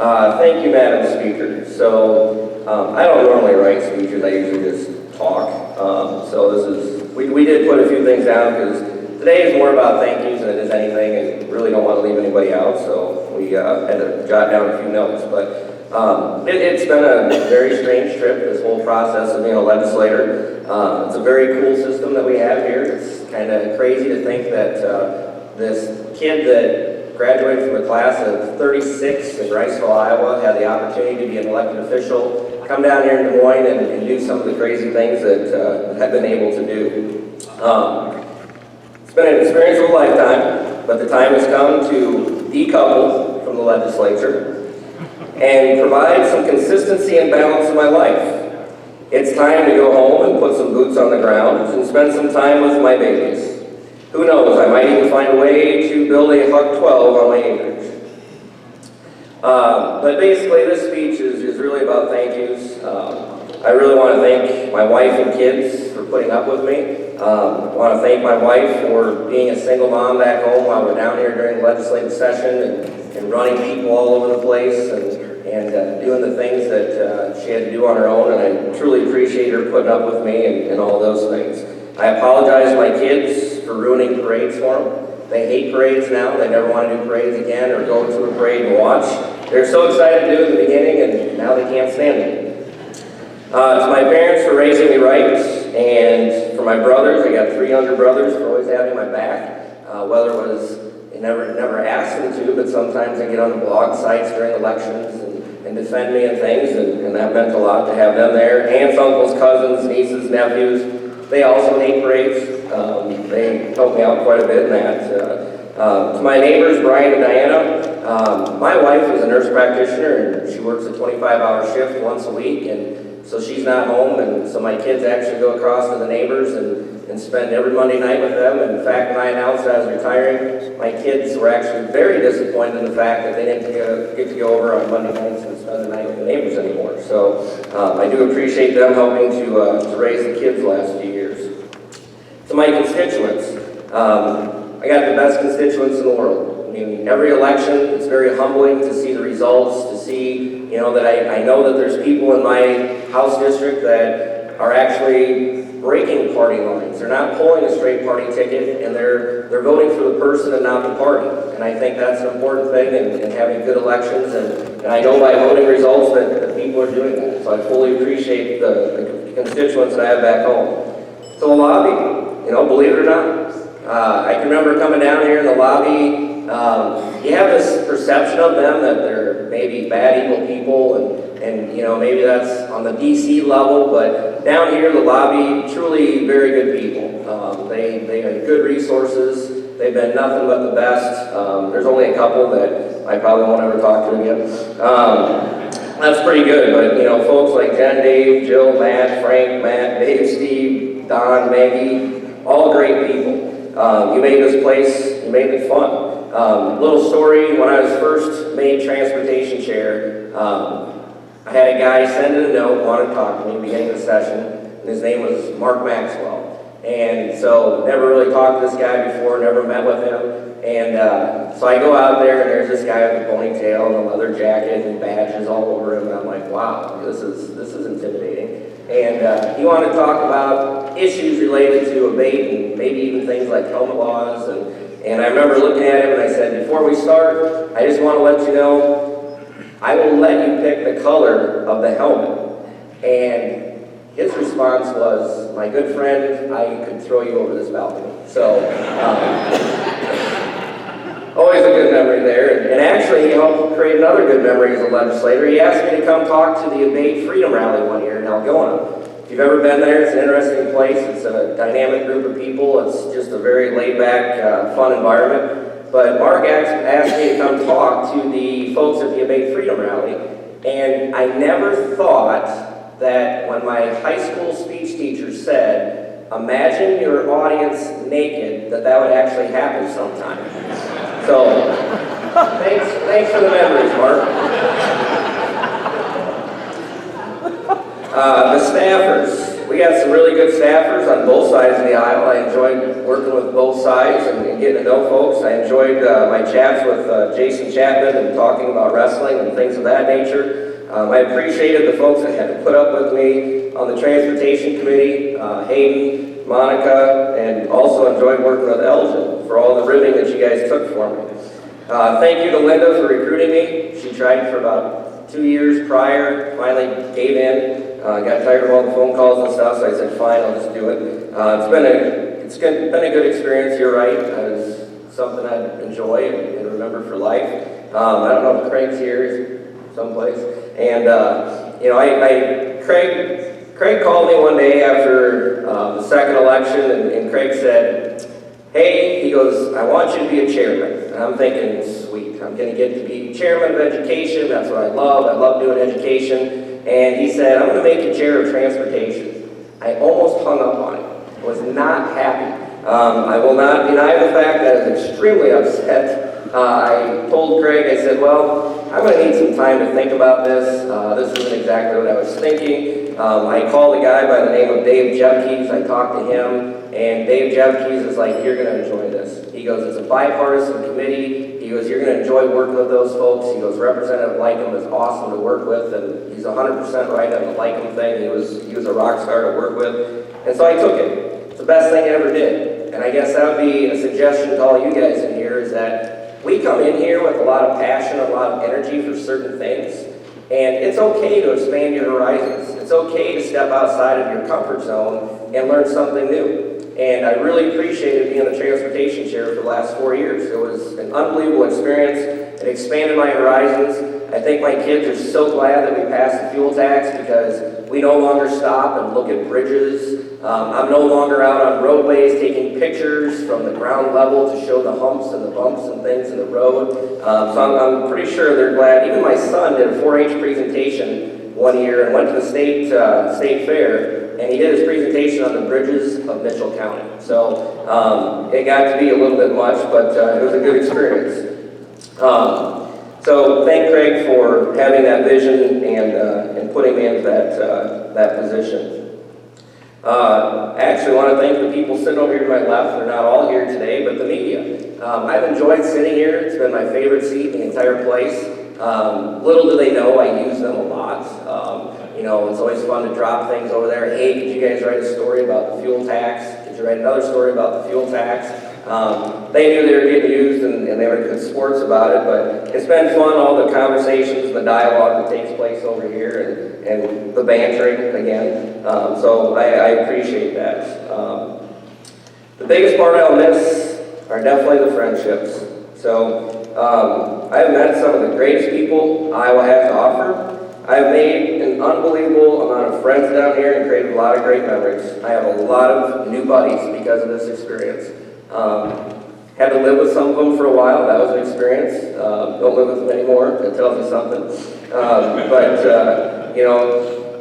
Thank you, Madam Speaker. So, I don't normally write speeches, I usually just talk. We did put a few things down because today is more about thank yous than it is anything, and really don't want to leave anybody out, so we had to jot down a few notes. But it's been a very strange trip, this whole process of being a legislator. It's a very cool system that we have here. It's kind of crazy to think that this kid that graduated from a class of 36 in Riceville, Iowa, had the opportunity to be an elected official, come down here in Des Moines and do some of the crazy things that I've been able to do. It's been an experience of a lifetime, but the time has come to decouple from the legislature and provide some consistency and balance in my life. It's time to go home and put some boots on the ground and spend some time with my babies. Who knows, I might even find a way to build a Huck 12 on my acreage. But basically this speech is really about thank yous. I really want to thank my wife and kids for putting up with me. I want to thank my wife for being a single mom back home while we're down here during the legislative session and running people all over the place and doing the things that she had to do on her own, and I truly appreciate her putting up with me and all those things. I apologize to my kids for ruining parades for them. They hate parades now. They never want to do parades again or go to a parade and watch. They're so excited to do it in the beginning, and now they can't stand it. To my parents for raising me right, and for my brothers, I got 3 younger brothers for always having my back. Whether it was, never asked them to, but sometimes they get on the blog sites during elections and defend me and things, and that meant a lot to have them there. Aunts, uncles, cousins, nieces, nephews. They also hate parades. They helped me out quite a bit in that. To my neighbors, Brian and Diana, my wife is a nurse practitioner and she works a 25-hour shift once a week, and so she's not home, and so my kids actually go across to the neighbors and spend every Monday night with them. And in fact, when I announced I was retiring, my kids were actually very disappointed in the fact that they didn't get to go over on Monday nights and spend the night with the neighbors anymore. So I do appreciate them helping to raise the kids the last few years. To my constituents, I got the best constituents in the world. I mean, every election, it's very humbling to see the results, to see, that I know that there's people in my House district that are actually breaking party lines. They're not pulling a straight party ticket, and they're voting for the person and not the party. And I think that's an important thing in having good elections, and I know by voting results that people are doing that. So I fully appreciate the constituents that I have back home. To the lobby, believe it or not, I can remember coming down here in the lobby. You have this perception of them that they're maybe bad, evil people, and maybe that's on the DC level, but down here, the lobby, truly very good people. They have good resources. They've been nothing but the best. There's only a couple that I probably won't ever talk to again. That's pretty good, but folks like Jen, Dave, Jill, Matt, Frank, Dave, Steve, Don, Maggie, all great people. You made this place, you made it fun. Little story, when I was first made transportation chair, I had a guy send in a note, wanted to talk to me at the beginning of the session, and his name was Mark Maxwell. And so, never really talked to this guy before, never met with him. And so I go out there, and there's this guy with a ponytail and a leather jacket and badges all over him, and I'm like, wow, this is intimidating. And he wanted to talk about issues related to abate and maybe even things like helmet laws. And I remember looking at him and I said, before we start, I just want to let you know, I will let you pick the color of the helmet. And his response was, my good friend, I could throw you over this balcony. So, always a good memory there. And actually, he helped create another good memory as a legislator. He asked me to come talk to the Abate Freedom Rally one year in Algona. If you've ever been there, it's an interesting place. It's a dynamic group of people. It's just a very laid-back, fun environment. But Mark asked me to come talk to the folks at the Abate Freedom Rally. And I never thought that when my high school speech teacher said, imagine your audience naked, that would actually happen sometime. So, thanks for the memories, Mark. The staffers. We got some really good staffers on both sides of the aisle. I enjoyed working with both sides and getting to know folks. I enjoyed my chats with Jason Chapman and talking about wrestling and things of that nature. I appreciated the folks that had to put up with me on the Transportation Committee, Hayden, Monica, and also enjoyed working with Elgin for all the ribbing that you guys took for me. Thank you to Linda for recruiting me. She tried for about 2 years prior, finally gave in, got tired of all the phone calls and stuff, so I said, fine, I'll just do it. It's been a good experience, you're right. It's something I enjoy and remember for life. I don't know if Craig's here someplace. And, Craig called me one day after the second election, and Craig said, hey, he goes, I want you to be a chairman. And I'm thinking, sweet, I'm going to get to be chairman of education. That's what I love. I love doing education. And he said, I'm going to make you chair of transportation. I almost hung up on him. I was not happy. I will not deny the fact that I was extremely upset. I told Craig, I said, well, I'm going to need some time to think about this. This isn't exactly what I was thinking. I called a guy by the name of Dave Jepkes. I talked to him, and Dave Jepkes is like, you're going to enjoy this. He goes, it's a bipartisan committee. He goes, you're going to enjoy working with those folks. He goes, Representative Lycum is awesome to work with, and he's 100% right on the Lycum thing. He was a rock star to work with. And so I took it. It's the best thing I ever did. And I guess that would be a suggestion to all you guys in here is that we come in here with a lot of passion, a lot of energy for certain things, and it's okay to expand your horizons. It's okay to step outside of your comfort zone and learn something new. And I really appreciated being the transportation chair for the last 4 years. It was an unbelievable experience. It expanded my horizons. I think my kids are so glad that we passed the fuel tax because we no longer stop and look at bridges. I'm no longer out on roadways taking pictures from the ground level to show the humps and the bumps and things in the road. So I'm pretty sure they're glad. Even my son did a 4-H presentation one year and went to the state fair, and he did his presentation on the bridges of Mitchell County. So it got to be a little bit much, but it was a good experience. So thank Craig for having that vision and putting me into that position. I actually want to thank the people sitting over here to my left. They're not all here today, but the media. I've enjoyed sitting here. It's been my favorite seat in the entire place. Little do they know I use them a lot. It's always fun to drop things over there. Hey, could you guys write a story about the fuel tax? Could you write another story about the fuel tax? They knew they were getting used and they were good sports about it, but it's been fun, all the conversations, the dialogue that takes place over here and the bantering again. So I appreciate that. The biggest part I'll miss are definitely the friendships. So I've met some of the greatest people Iowa has to offer. I've made an unbelievable amount of friends down here and created a lot of great memories. I have a lot of new buddies because of this experience. Had to live with some of them for a while. That was an experience. Don't live with them anymore. That tells you something.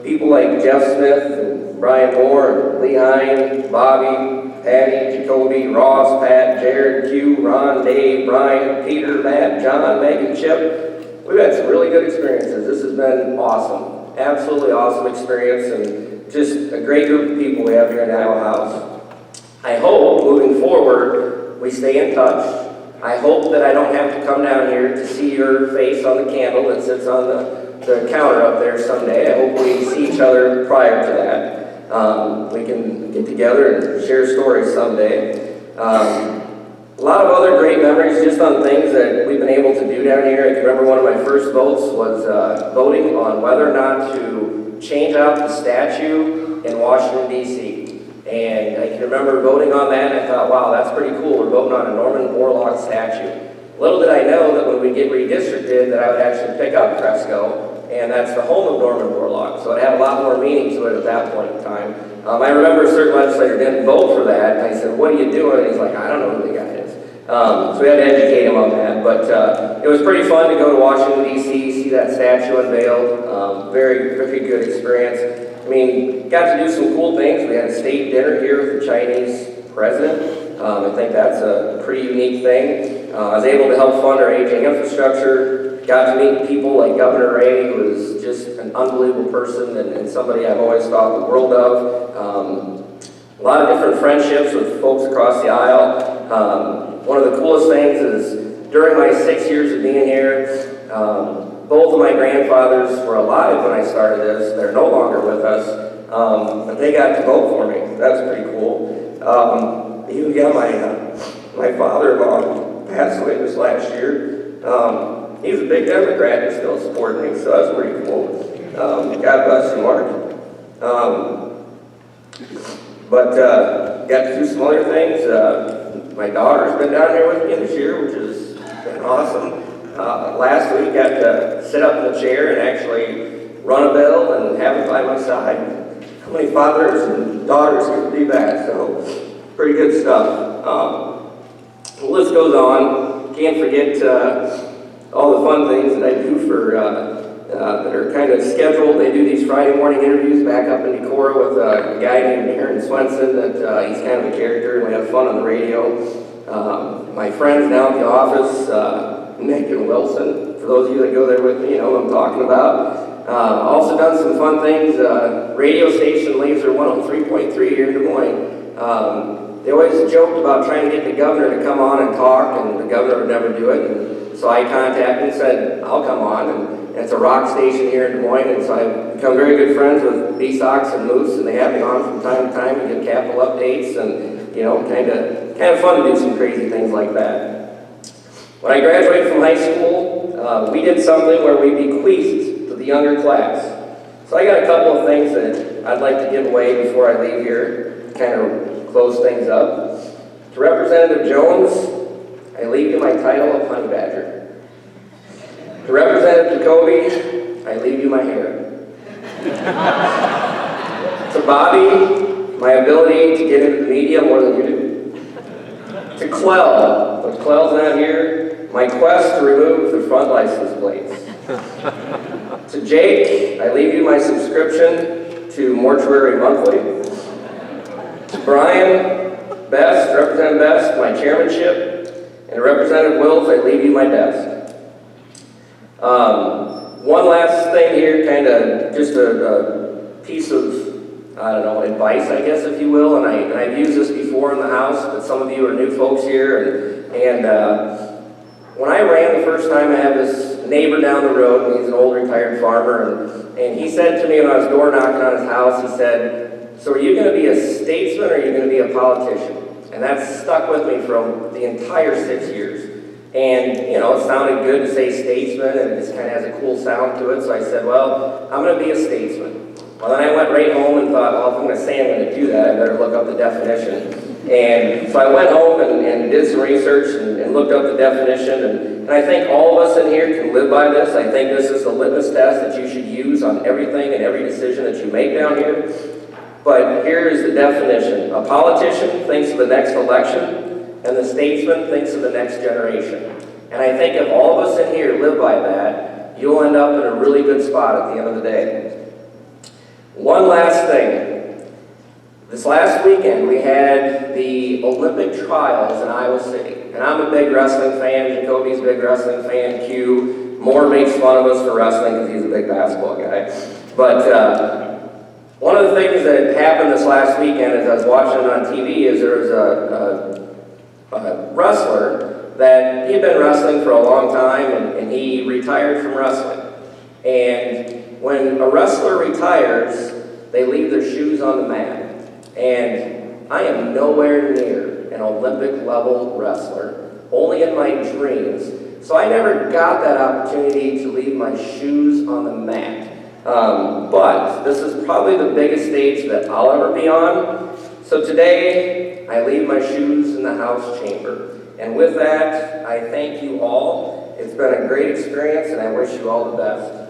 People like Jeff Smith and Brian Moore, and Lee Hine, Bobby, Patty, Jacoby, Ross, Pat, Jared, Q, Ron, Dave, Brian, Peter, Matt, John, Megan, Chip. We've had some really good experiences. This has been awesome. Absolutely awesome experience and just a great group of people we have here in Iowa House. I hope, moving forward, we stay in touch. I hope that I don't have to come down here to see your face on the candle that sits on the counter up there someday. I hope we see each other prior to that. We can get together and share stories someday. A lot of other great memories just on things that we've been able to do down here. I can remember one of my first votes was voting on whether or not to change out the statue in Washington, D.C. And I can remember voting on that, and I thought, wow, that's pretty cool. We're voting on a Norman Borlaug statue. Little did I know that when we get redistricted that I would actually pick up Cresco, and that's the home of Norman Borlaug. So it had a lot more meaning to it at that point in time. I remember a certain legislator didn't vote for that, and I said, what are you doing? And he's like, I don't know who the guy is. So we had to educate him on that. But it was pretty fun to go to Washington, D.C., see that statue unveiled. Very, very good experience. I mean, got to do some cool things. We had a state dinner here with the Chinese president. I think that's a pretty unique thing. I was able to help fund our aging infrastructure. Got to meet people like Governor Ray, who is just an unbelievable person and somebody I've always thought the world of. A lot of different friendships with folks across the aisle. One of the coolest things is during my 6 years of being here, both of my grandfathers were alive when I started this. They're no longer with us, but they got to vote for me. That's pretty cool. Even got my father-in-law passed away this last year. He was a big Democrat and still supported me, so that's pretty cool. God bless you, Mark. But got to do some other things. My daughter's been down here with me this year, which has been awesome. Last week, got to sit up in the chair and actually run a bill and have it by my side. How many fathers and daughters get to do that? So, pretty good stuff. The list goes on. Can't forget all the fun things that I do for that are kind of scheduled. They do these Friday morning interviews back up in Decorah with a guy named Aaron Swenson that he's kind of a character, and we have fun on the radio. My friends down at the office, Nick and Wilson, for those of you that go there with me, you know what I'm talking about. Also done some fun things. Radio station Laser 103.3 here in Des Moines. They always joked about trying to get the governor to come on and talk, and the governor would never do it. And so I contacted and said, I'll come on. And it's a rock station here in Des Moines, and so I've become very good friends with Osage and Moose, and they have me on from time to time and give capital updates, and you know, kind of fun to do some crazy things like that. When I graduated from high school, we did something where we bequeathed to the younger class. So I got a couple of things that I'd like to give away before I leave here, kind of close things up. To Representative Jones, I leave you my title of Honey Badger. To Representative Jacoby, I leave you my hair. To Bobby, my ability to get into the media more than you do. To Clell, but Clell's not here, my quest to remove the front license plates. To Jake, I leave you my subscription to Mortuary Monthly. To Brian, Best, Representative Best, my chairmanship. And to Representative Wills, I leave you my desk. One last thing here, kind of just a piece of, I don't know, advice, I guess, if you will, and I've used this before in the house, but some of you are new folks here, and when I ran the first time, I had this neighbor down the road, and he's an old retired farmer, and he said to me when I was door knocking on his house, he said, so are you going to be a statesman or are you going to be a politician? And that stuck with me for the entire 6 years. And, you know, it sounded good to say statesman, and it just kind of has a cool sound to it, so I said, well, I'm going to be a statesman. Well, then I went right home and thought, well, if I'm going to say I'm going to do that, I better look up the definition. And so I went home and did some research and looked up the definition, and I think all of us in here can live by this. I think this is the litmus test that you should use on everything and every decision that you make down here. But here is the definition. A politician thinks of the next election, and the statesman thinks of the next generation. And I think if all of us in here live by that, you'll end up in a really good spot at the end of the day. One last thing. This last weekend, we had the Olympic trials in Iowa City. And I'm a big wrestling fan. Jacoby's a big wrestling fan. Q. Moore makes fun of us for wrestling because he's a big basketball guy. But one of the things that happened this last weekend as I was watching it on TV is there was a wrestler that he had been wrestling for a long time, and he retired from wrestling. And when a wrestler retires, they leave their shoes on the mat. And I am nowhere near an Olympic level wrestler, only in my dreams. So I never got that opportunity to leave my shoes on the mat. But this is probably the biggest stage that I'll ever be on. So today, I leave my shoes in the House chamber. And with that, I thank you all. It's been a great experience, and I wish you all the best.